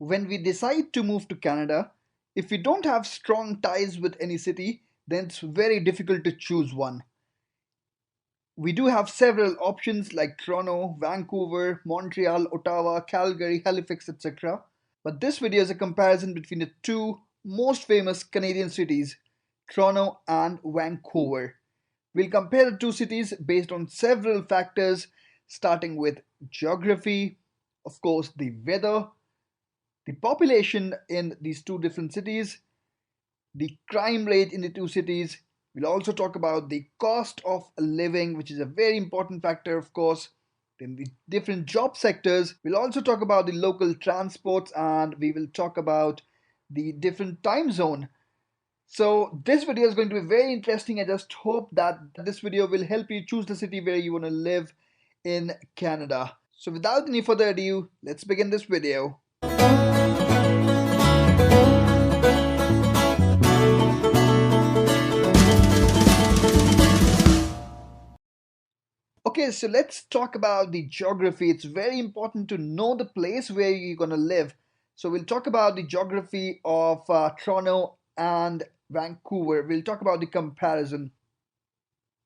when we decide to move to Canada, if we don't have strong ties with any city, then it's very difficult to choose one. We do have several options like Toronto, Vancouver, Montreal, Ottawa, Calgary, Halifax, etc. But this video is a comparison between the two most famous Canadian cities, Toronto and Vancouver. We'll compare the two cities based on several factors, starting with geography, of course, the weather, the population in these two different cities, the crime rate in the two cities. We'll also talk about the cost of living, which is a very important factor, of course. Then the different job sectors. We'll also talk about the local transports, and we will talk about the different time zone. So this video is going to be very interesting. I just hope that this video will help you choose the city where you want to live in Canada. So without any further ado, let's begin this video. Okay, so let's talk about the geography. It's very important to know the place where you're going to live. So we'll talk about the geography of Toronto and Vancouver. We'll talk about the comparison.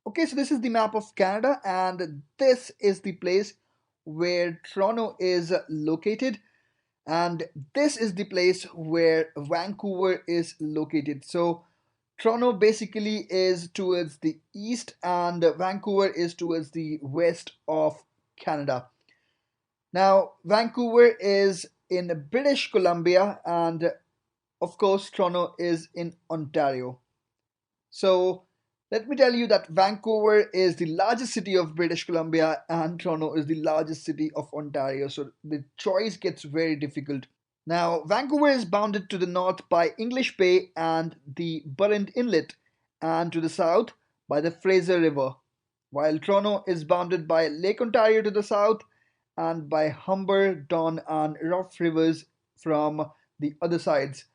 Okay, so this is the map of Canada, and this is the place where Toronto is located, and this is the place where Vancouver is located. So Toronto basically is towards the east and Vancouver is towards the west of Canada. Now, Vancouver is in British Columbia, and of course, Toronto is in Ontario. So let me tell you that Vancouver is the largest city of British Columbia and Toronto is the largest city of Ontario. So the choice gets very difficult. Now, Vancouver is bounded to the north by English Bay and the Burren Inlet, and to the south by the Fraser River, while Toronto is bounded by Lake Ontario to the south and by Humber, Don, and Rough rivers from the other sides.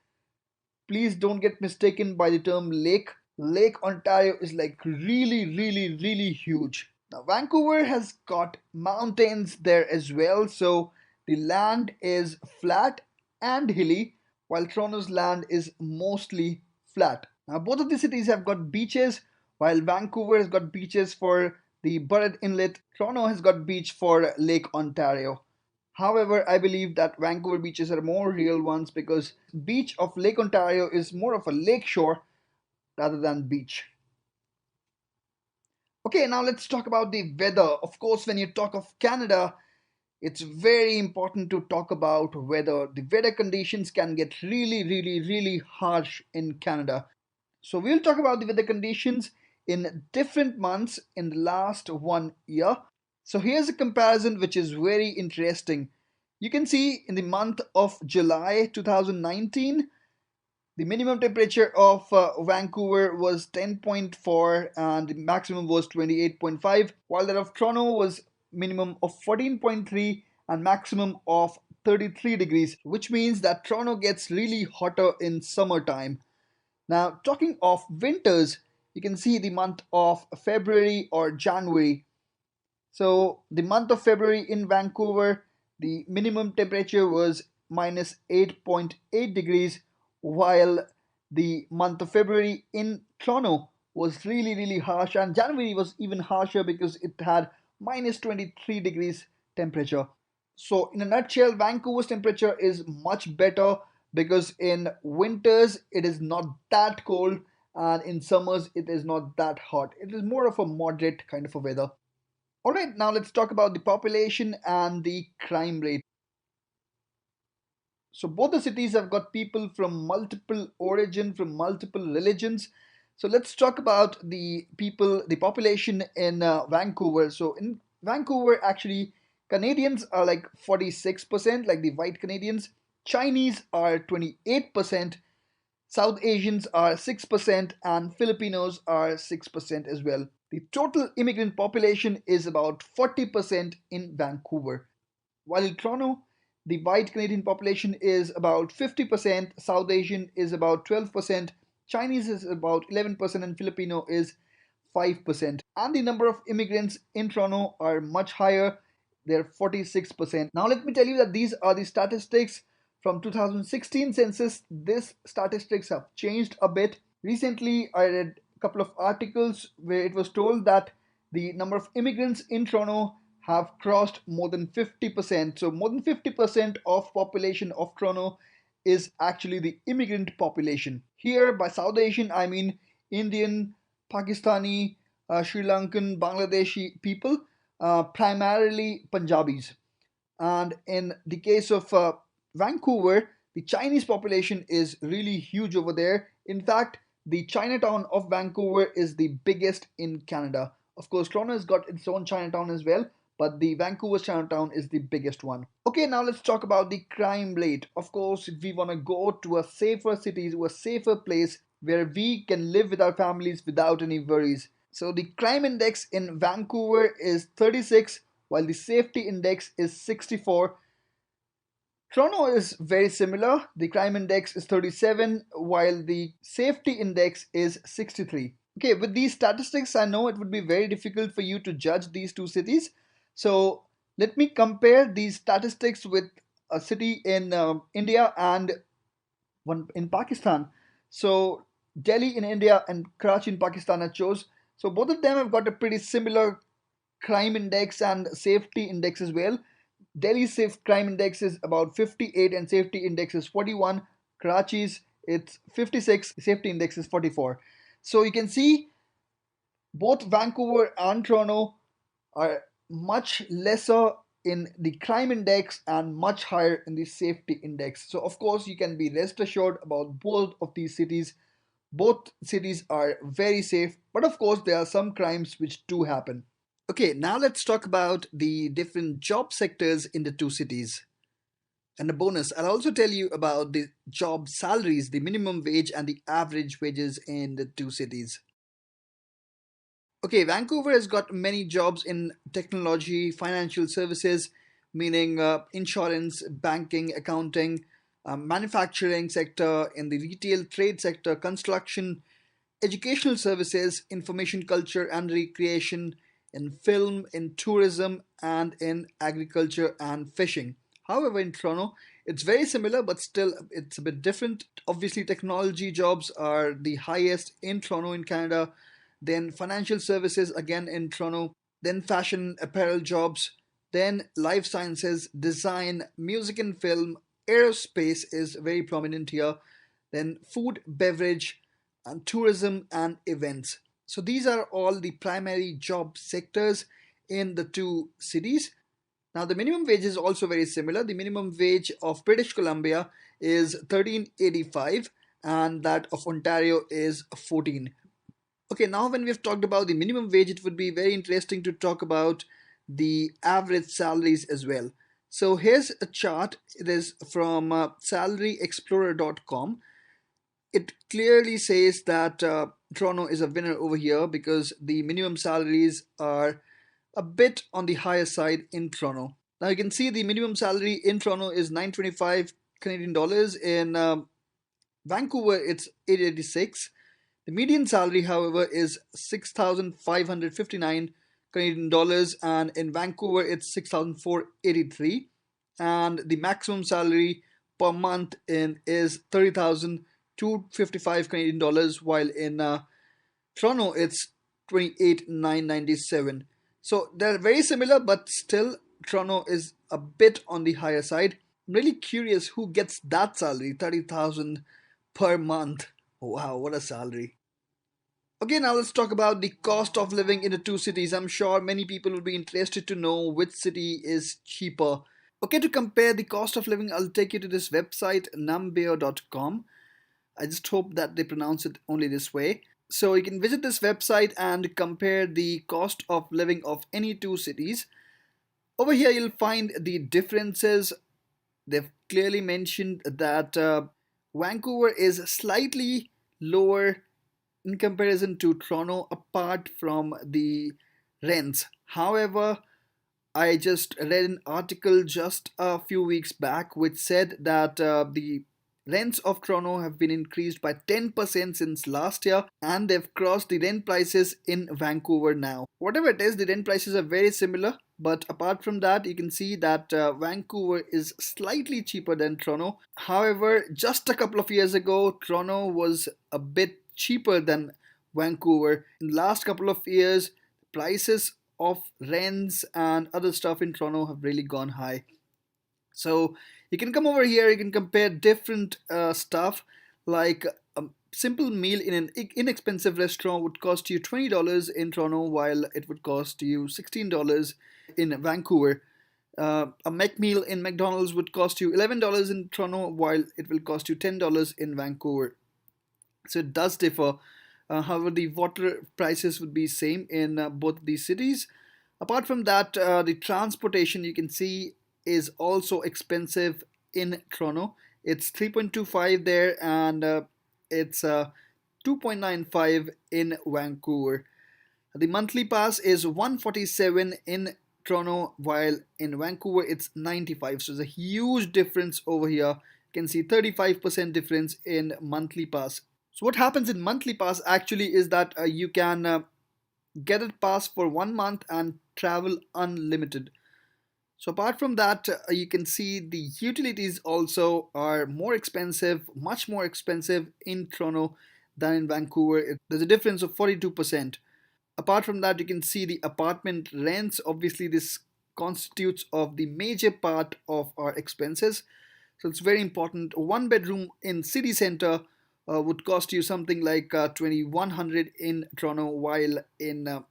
Please don't get mistaken by the term lake. Lake Ontario is like really huge. Now, Vancouver has got mountains there as well, so the land is flat and hilly, while Toronto's land is mostly flat. Now, both of the cities have got beaches. While Vancouver has got beaches for the Burren Inlet, Toronto has got beach for Lake Ontario. However, I believe that Vancouver beaches are more real ones because beach of Lake Ontario is more of a lake shore rather than beach. Okay, now let's talk about the weather. Of course, when you talk of Canada, it's very important to talk about weather. The weather conditions can get really harsh in Canada. So we'll talk about the weather conditions in different months in the last 1 year. So here's a comparison which is very interesting. You can see in the month of July 2019, the minimum temperature of Vancouver was 10.4 and the maximum was 28.5, while that of Toronto was minimum of 14.3 and maximum of 33 degrees, which means that Toronto gets really hotter in summertime. Now, talking of winters, you can see the month of February or January. So, the month of February in Vancouver, the minimum temperature was minus 8.8 degrees, while the month of February in Toronto was really harsh, and January was even harsher because it had minus 23 degrees temperature. So in a nutshell, Vancouver's temperature is much better because in winters it is not that cold and in summers it is not that hot. It is more of a moderate kind of a weather. Alright, now let's talk about the population and the crime rate. So both the cities have got people from multiple origin, from multiple religions. So let's talk about the people, the population in Vancouver. So in Vancouver, actually, Canadians are like 46%, like the white Canadians. Chinese are 28%. South Asians are 6%, and Filipinos are 6% as well. The total immigrant population is about 40% in Vancouver. While in Toronto, the white Canadian population is about 50%, South Asian is about 12%, Chinese is about 11%, and Filipino is 5%. And the number of immigrants in Toronto are much higher, they're 46%. Now, let me tell you that these are the statistics From 2016 census, these statistics have changed a bit. Recently, I read a couple of articles where it was told that the number of immigrants in Toronto have crossed more than 50%. So more than 50% of population of Toronto is actually the immigrant population. Here, by South Asian, I mean Indian, Pakistani, Sri Lankan, Bangladeshi people, primarily Punjabis. And in the case of Vancouver, the Chinese population is really huge over there. In fact, the Chinatown of Vancouver is the biggest in Canada. Of course, Toronto has got its own Chinatown as well, but the Vancouver Chinatown is the biggest one. Okay, now let's talk about the crime rate. Of course, if we want to go to a safer city, to a safer place where we can live with our families without any worries. So the crime index in Vancouver is 36, while the safety index is 64. Toronto is very similar. The crime index is 37, while the safety index is 63. Okay, with these statistics, I know it would be very difficult for you to judge these two cities. So let me compare these statistics with a city in India and one in Pakistan. So Delhi in India and Karachi in Pakistan I chose. So both of them have got a pretty similar crime index and safety index as well. Delhi's safe crime index is about 58 and safety index is 41. Karachi's it's 56, safety index is 44. So you can see both Vancouver and Toronto are much lesser in the crime index and much higher in the safety index. So of course you can be rest assured about both of these cities. Both cities are very safe, but of course there are some crimes which do happen. Okay, now let's talk about the different job sectors in the two cities. And a bonus, I'll also tell you about the job salaries, the minimum wage and the average wages in the two cities. Okay, Vancouver has got many jobs in technology, financial services, meaning insurance, banking, accounting, manufacturing sector, in the retail trade sector, construction, educational services, information culture and recreation, in film, in tourism, and in agriculture and fishing. However, in Toronto, it's very similar, but still it's a bit different. Obviously, technology jobs are the highest in Toronto, in Canada, then financial services again in Toronto, then fashion apparel jobs, then life sciences, design, music and film, aerospace is very prominent here, then food, beverage, and tourism and events. So these are all the primary job sectors in the two cities. Now the minimum wage is also very similar. The minimum wage of British Columbia is 13.85 and that of Ontario is 14. Okay, now when we've talked about the minimum wage, it would be very interesting to talk about the average salaries as well. So here's a chart. It is from salaryexplorer.com. It clearly says that Toronto is a winner over here because the minimum salaries are a bit on the higher side in Toronto. Now you can see the minimum salary in Toronto is 925 Canadian dollars. In Vancouver, it's 886. The median salary, however, is 6,559 Canadian dollars, and in Vancouver, it's 6,483. And the maximum salary per month is 30,255 Canadian dollars, while in Toronto, it's 28,997. So they're very similar, but still, Toronto is a bit on the higher side. I'm really curious who gets that salary, 30,000 per month. Wow, what a salary. Okay, now let's talk about the cost of living in the two cities. I'm sure many people will be interested to know which city is cheaper. Okay, to compare the cost of living, I'll take you to this website, numbeo.com. I just hope that they pronounce it only this way. So you can visit this website and compare the cost of living of any two cities. Over here, you'll find the differences. They've clearly mentioned that Vancouver is slightly lower in comparison to Toronto apart from the rents. However, I just read an article just a few weeks back which said that the rents of Toronto have been increased by 10% since last year and they've crossed the rent prices in Vancouver now. Whatever it is, the rent prices are very similar But apart from that, you can see that Vancouver is slightly cheaper than Toronto. However, just a couple of years ago, Toronto was a bit cheaper than Vancouver. In the last couple of years, prices of rents and other stuff in Toronto have really gone high. So you can come over here, you can compare different stuff, like a simple meal in an inexpensive restaurant would cost you $20 in Toronto, while it would cost you $16 in Vancouver. A Mac meal in McDonald's would cost you $11 in Toronto, while it will cost you $10 in Vancouver. So it does differ. However, the water prices would be same in both these cities. Apart from that, the transportation, you can see, is also expensive in Toronto. It's 3.25 there, and it's 2.95 in Vancouver. The monthly pass is 147 in Toronto, while in Vancouver it's 95. So there's a huge difference over here. You can see 35% difference in monthly pass. So what happens in monthly pass actually is that you can get a pass for 1 month and travel unlimited. So apart from that, you can see the utilities also are more expensive, much more expensive in Toronto than in Vancouver. There's a difference of 42%. Apart from that, you can see the apartment rents. Obviously, this constitutes of the major part of our expenses. So it's very important. One bedroom in city center would cost you something like 2,100 in Toronto, while in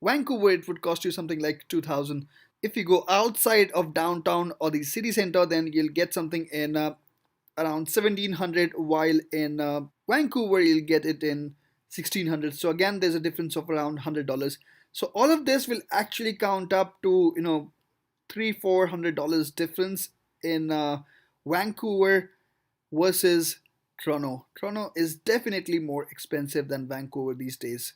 Vancouver it would cost you something like 2,000. If you go outside of downtown or the city center, then you'll get something in around 1,700, while in Vancouver you'll get it in 1,600. So again, there's a difference of around $100. So all of this will actually count up to $300-400 difference in Vancouver versus Toronto. Toronto is definitely more expensive than Vancouver these days.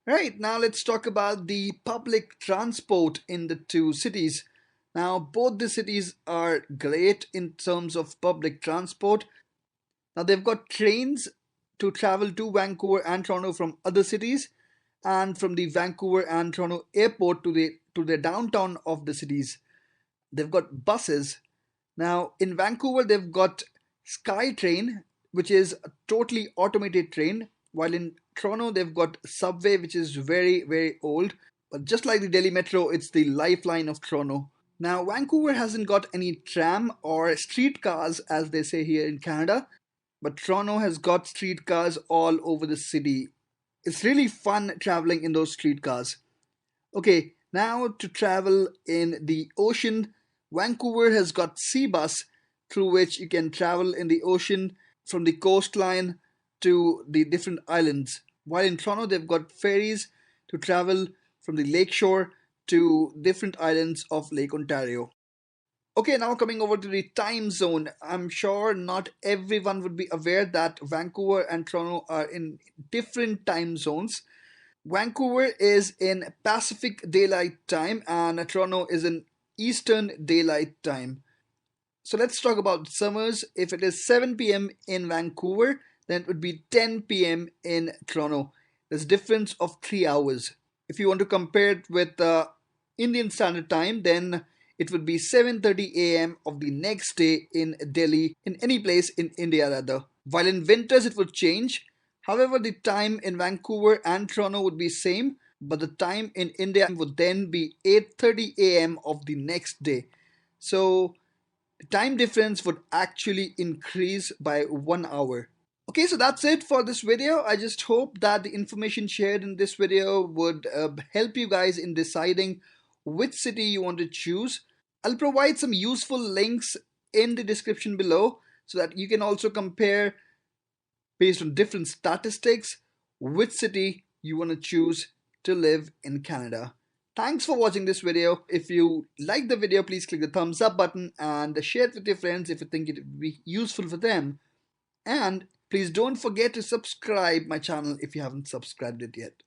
Right, now let's talk about the public transport in the two cities. Now, both the cities are great in terms of public transport. Now, they've got trains to travel to Vancouver and Toronto from other cities, and from the Vancouver and Toronto airport to the downtown of the cities. They've got buses. Now, in Vancouver, they've got SkyTrain, which is a totally automated train, while in Toronto, they've got Subway, which is very, very old. But just like the Delhi Metro, it's the lifeline of Toronto. Now, Vancouver hasn't got any tram or streetcars, as they say here in Canada, but Toronto has got streetcars all over the city. It's really fun traveling in those streetcars. Okay, now to travel in the ocean, Vancouver has got sea bus, through which you can travel in the ocean from the coastline to the different islands. While in Toronto, they've got ferries to travel from the lakeshore to different islands of Lake Ontario. Okay, now coming over to the time zone. I'm sure not everyone would be aware that Vancouver and Toronto are in different time zones. Vancouver is in Pacific Daylight Time and Toronto is in Eastern Daylight Time. So let's talk about summers. If it is 7 p.m. in Vancouver, then it would be 10 p.m. in Toronto. There's a difference of 3 hours. If you want to compare it with Indian Standard Time, then it would be 7:30 a.m. of the next day in Delhi, in any place in India rather. While in winters it would change. However, the time in Vancouver and Toronto would be same, but the time in India would then be 8:30 a.m. of the next day. So the time difference would actually increase by 1 hour. Okay, so that's it for this video. I just hope that the information shared in this video would help you guys in deciding which city you want to choose. I'll provide some useful links in the description below so that you can also compare based on different statistics which city you want to choose to live in Canada. Thanks for watching this video. If you like the video, please click the thumbs up button and share it with your friends if you think it would be useful for them. And please don't forget to subscribe my channel if you haven't subscribed it yet.